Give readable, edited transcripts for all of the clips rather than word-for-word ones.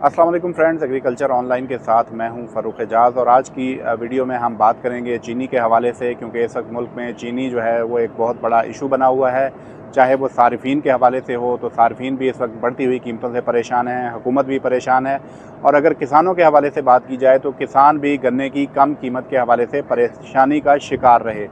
अस्सलाम वालेकुम friends, agriculture online के साथ मैं हूं फ़ारूक एजाज़। और आज की वीडियो में हम बात करेंगे चीनी के हवाले से, क्योंकि इस वक्त मुल्क में चीनी जो है वो एक बहुत बड़ा इशू बना हुआ है। चाहे वो सार्फिन के हवाले से हो तो सार्फिन भी इस वक्त बढ़ती हुई कीमतों से परेशान है, हुकूमत भी परेशान है। और अगर किसानों के हवाले से बात की जाए तो किसान भी गन्ने की कम कीमत के हवाले से परेशानी का शिकार रहे।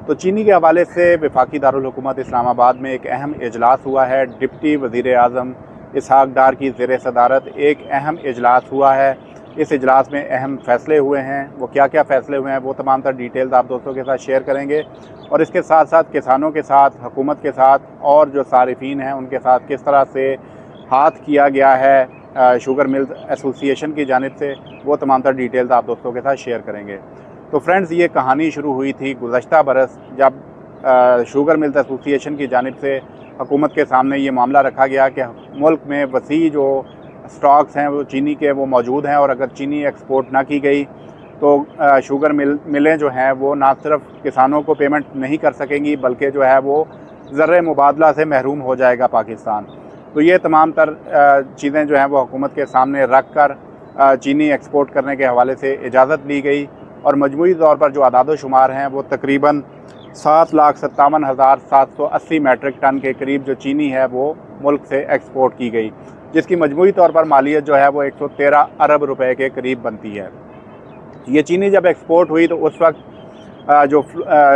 तो चीनी के हवाले से वफाकी दारुल हुकूमत इस्लामाबाद में एक अहम इजलास हुआ है। डिप्टी वज़ीर आज़म इसहाक डार की ज़ेर सदारत एक अहम इजलास हुआ है। इस इजलास में अहम फ़ैसले हुए हैं। वो क्या क्या फ़ैसले हुए हैं वो तमाम तर डिटेल्स आप दोस्तों के साथ शेयर करेंगे। और इसके साथ साथ किसानों के साथ, हुकूमत के साथ और जो सारिफीन हैं उनके साथ किस तरह से हाथ किया गया है शुगर मिल्स एसोसिएशन की जानिब से, वो तमाम तर डिटेल्स आप दोस्तों के साथ शेयर करेंगे। तो फ्रेंड्स, ये कहानी शुरू हुई थी गुज़श्ता बरस, जब शुगर मिल्स एसोसिएशन की जानिब से हुकूमत के सामने ये मामला रखा गया कि मुल्क में वसी जो स्टॉक्स हैं वो चीनी के वो मौजूद हैं, और अगर चीनी एक्सपोर्ट ना की गई तो शुगर मिलें जो हैं वो ना सिर्फ किसानों को पेमेंट नहीं कर सकेंगी, बल्कि जो है वो ज़र मुबादला से महरूम हो जाएगा पाकिस्तान। तो ये तमाम तर चीज़ें जो हैं वो हुकूमत के सामने रख कर चीनी एक्सपोर्ट करने के हवाले से इजाज़त ली गई। और मजमूई तौर पर जो आदाद शुमार हैं वो तकरीबन 7,57,780 मैट्रिक टन के करीब जो चीनी है वो मुल्क से एक्सपोर्ट की गई, जिसकी मजमूई तौर पर मालियत जो है वो 113 अरब रुपए के करीब बनती है। ये चीनी जब एक्सपोर्ट हुई तो उस वक्त जो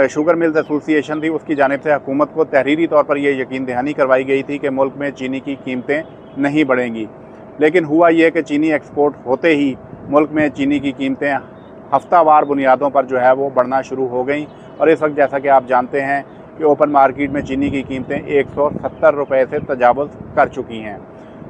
शुगर मिल्स एसोसिएशन थी उसकी जानिब से हुकूमत को तहरीरी तौर पर यह यकीन दहानी करवाई गई थी कि मुल्क में चीनी की कीमतें नहीं बढ़ेंगी। लेकिन हुआ ये कि चीनी एक्सपोर्ट होते ही मुल्क में चीनी की कीमतें हफ्तावार बुनियादों पर जो है वो बढ़ना शुरू हो गई। और इस वक्त जैसा कि आप जानते हैं कि ओपन मार्केट में चीनी की कीमतें 170 रुपये से तजावुज़ कर चुकी हैं।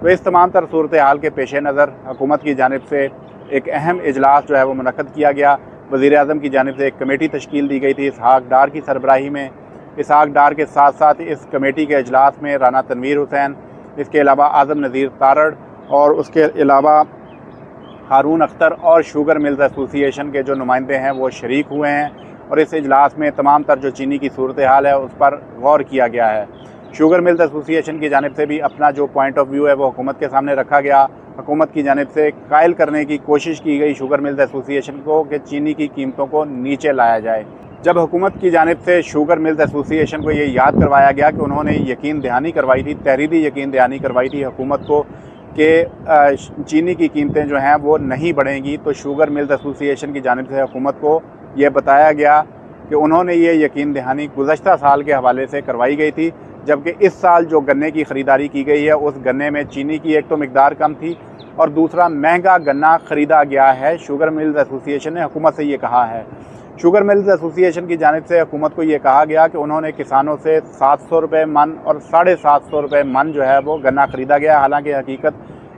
तो इस तमाम तर सूरत हाल के पेश नज़र हुकूमत की जानिब से एक अहम इजलास जो है वो मुनक़्क़द किया गया। वज़ीर आज़म की जानिब से एक कमेटी तश्कील दी गई थी इसहाक डार की सरबराही में। इसहाक डार के साथ साथ इस कमेटी के इजलास में राना तनवीर हुसैन, इसके अलावा आज़म नज़ीर तारड़ और उसके अलावा हारून अख्तर और शुगर मिल्स एसोसिएशन के जो नुमाइंदे हैं वो शरीक हुए हैं। और इस इजलास में तमाम तर जो चीनी की सूरत हाल है उस पर गौर किया गया है। शुगर मिल्स एसोसिएशन की जानिब से भी अपना जो पॉइंट ऑफ व्यू है वो हुकूमत के सामने रखा गया। हुकूमत की जानिब से कायल करने की कोशिश की गई शुगर मिल्स एसोसिएशन को कि चीनी की कीमतों को नीचे लाया जाए। जब हुकूमत की जानिब से शुगर मिल्स एसोसिएशन को ये याद करवाया गया कि उन्होंने यकीन दहानी करवाई थी, तहरीरी यकीन दहानी करवाई थी हुकूमत को कि चीनी की कीमतें जो हैं वो नहीं बढ़ेंगी, तो शुगर मिल्स एसोसिएशन की जानिब से हुकूमत को ये बताया गया कि उन्होंने ये यकीन दहानी गुज़श्ता साल के हवाले से करवाई गई थी, जबकि इस साल जो गन्ने की ख़रीदारी की गई है उस गन्ने में चीनी की एक तो मिकदार कम थी और दूसरा महंगा गन्ना ख़रीदा गया है। शुगर मिल्स एसोसिएशन ने हुकूमत से ये कहा है। शुगर मिल्स एसोसिएशन की जानिब से हुकूमत को ये कहा गया कि उन्होंने किसानों से 700 रुपये मन और 750 रुपये मन जो है वो गन्ना ख़रीदा गया, हालांकि हकीकत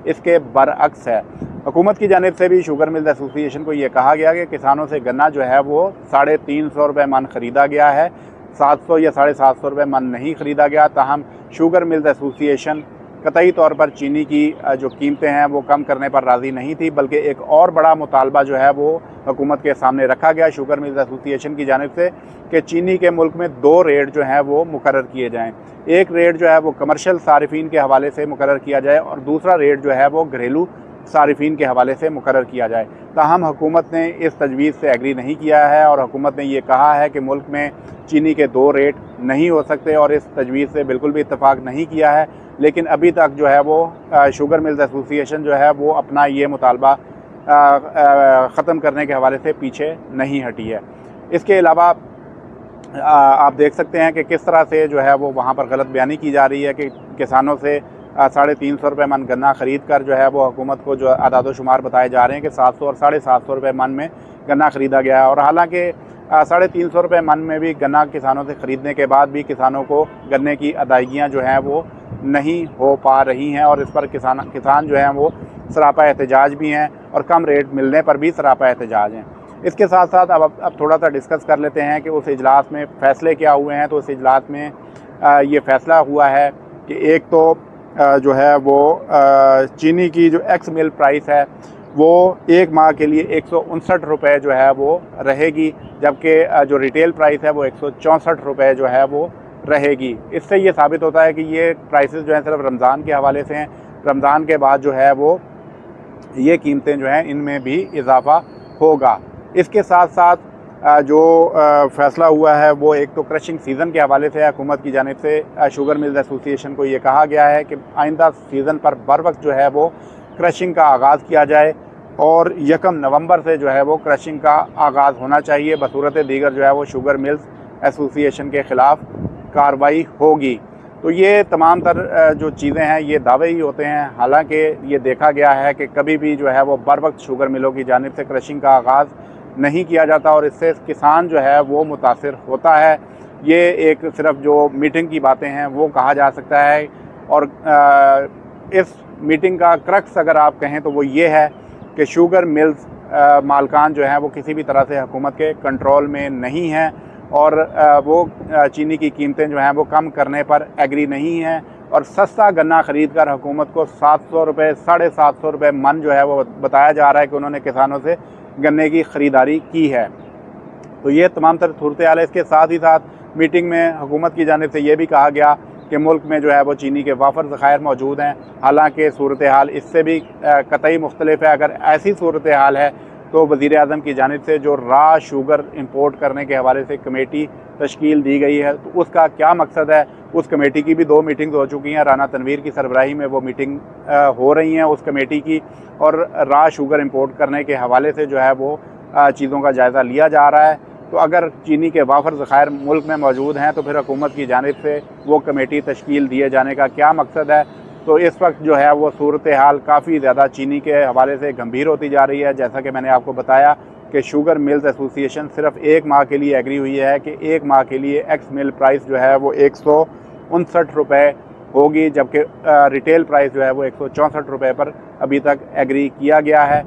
इसके बरअक्स है। हुकूमत की जानिब से भी शुगर मिल्स एसोसिएशन को ये कहा गया कि किसानों से गन्ना जो है वो 350 रुपये मन ख़रीदा गया है, 700 या 750 रुपये मन नहीं ख़रीदा गया। ताहम शुगर मिल्स एसोसिएशन कतई तौर पर चीनी की जो कीमतें हैं वो कम करने पर राज़ी नहीं थी, बल्कि एक और बड़ा मुतालबा जो है वो हुकूमत के सामने रखा गया शुगर मिल्स एसोसिएशन की जानिब से कि चीनी के मुल्क में 2 रेट जो हैं वो मुकर्रर किए जाएँ। एक रेट जो है वो कमर्शियल सारिफीन के हवाले से मुकर्रर किया जाए और दूसरा रेट जो है वो घरेलू सारिफीन के हवाले से मुकर्रर किया जाए। ताहम हुकूमत ने इस तजवीज़ से एग्री नहीं किया है और हुकूमत ने ये कहा है कि मुल्क में चीनी के 2 रेट नहीं हो सकते और इस तजवीज़ से बिल्कुल भी इत्तफाक नहीं किया है। लेकिन अभी तक जो है वो शुगर मिल्स एसोसिएशन जो है वो अपना ये मुतालबा ख़त्म करने के हवाले से पीछे नहीं हटी है। इसके अलावा आप देख सकते हैं कि किस तरह से जो है वो वहाँ पर गलत बयानी की जा रही है कि किसानों से 350 रुपये मन गन्ना ख़रीद कर जो है वो हुकूमत को जो आदाद शुमार बताए जा रहे हैं कि 700 और 750 रुपये मन में गन्ना ख़रीदा गया है। और हालांकि 350 रुपये मन में भी गन्ना किसानों से ख़रीदने के बाद भी किसानों को गन्ने की अदायगियाँ जो हैं वो नहीं हो पा रही हैं और इस पर किसान जो हैं वो सरापा एहतजाज भी हैं और कम रेट मिलने पर भी सरापा एहतजाज हैं। इसके साथ साथ अब थोड़ा सा डिस्कस कर लेते हैं कि उस इजलास में फ़ैसले क्या हुए हैं। तो उस इजलास में ये फ़ैसला हुआ है कि एक तो जो है वो चीनी की जो एक्स मिल प्राइस है वो 1 माह के लिए 159 रुपये जो है वो रहेगी, जबकि जो रिटेल प्राइस है वो 164 रुपये जो है वो रहेगी। इससे ये साबित होता है कि ये प्राइसेस जो हैं सिर्फ रमज़ान के हवाले से हैं। रमज़ान के बाद जो है वो ये कीमतें जो हैं इनमें भी इजाफ़ा होगा। इसके साथ साथ जो फ़ैसला हुआ है वो एक तो क्रशिंग सीज़न के हवाले से हुकूमत की जानिब से शुगर मिल्स एसोसिएशन को ये कहा गया है कि आइंदा सीज़न पर बर वक्त जो है वो क्रशिंग का आगाज़ किया जाए और 1 नवंबर से जो है वो क्रशिंग का आगाज़ होना चाहिए। बसूरत दीगर जो है वो शुगर मिल्स एसोसिएशन के ख़िलाफ़ कार्रवाई होगी। तो ये तमाम तर जो चीज़ें हैं ये दावे ही होते हैं। हालांकि ये देखा गया है कि कभी भी जो है वो बर वक्त शुगर मिलों की जानिब से क्रशिंग का आगाज़ नहीं किया जाता और इससे किसान जो है वो मुतासिर होता है। ये एक सिर्फ जो मीटिंग की बातें हैं वो कहा जा सकता है और इस मीटिंग का क्रक्स अगर आप कहें तो वो ये है कि शुगर मिल्स मालकान जो हैं वो किसी भी तरह से हुकूमत के कंट्रोल में नहीं हैं और वो चीनी की कीमतें जो हैं वो कम करने पर एग्री नहीं हैं और सस्ता गन्ना ख़रीद कर हुकूमत को 700 रुपये 750 रुपये मन जो है वो बताया जा रहा है कि उन्होंने किसानों से गन्ने की ख़रीदारी की है। तो ये तमाम तर सूरत हाल है। इसके साथ ही साथ मीटिंग में हुकूमत की जानिब से ये भी कहा गया कि मुल्क में जो है वो चीनी के वाफर ज़खायर मौजूद हैं। हालांकि सूरत हाल इससे भी कतई मुख्तलिफ है। अगर ऐसी सूरत हाल है तो वज़ीर आज़म की जानिब से जो रा शुगर इंपोर्ट करने के हवाले से कमेटी तश्कील दी गई है तो उसका क्या मकसद है। उस कमेटी की भी 2 मीटिंग्स हो चुकी हैं। राना तनवीर की सरबराही में वो मीटिंग हो रही हैं उस कमेटी की और रा शुगर इंपोर्ट करने के हवाले से जो है वो चीज़ों का जायज़ा लिया जा रहा है। तो अगर चीनी के वाफर ज़खायर मुल्क में मौजूद हैं तो फिर हुकूमत की जानिब से वो कमेटी तश्कील दिए जाने का क्या मकसद है। तो इस वक्त जो है वो सूरत हाल काफ़ी ज़्यादा चीनी के हवाले से गंभीर होती जा रही है। जैसा कि मैंने आपको बताया कि शुगर मिल्स एसोसिएशन सिर्फ 1 माह के लिए एग्री हुई है कि 1 माह के लिए एक्स मिल प्राइस जो है वो 159 रुपये होगी, जबकि रिटेल प्राइस जो है वो 164 रुपये पर अभी तक एग्री किया गया है।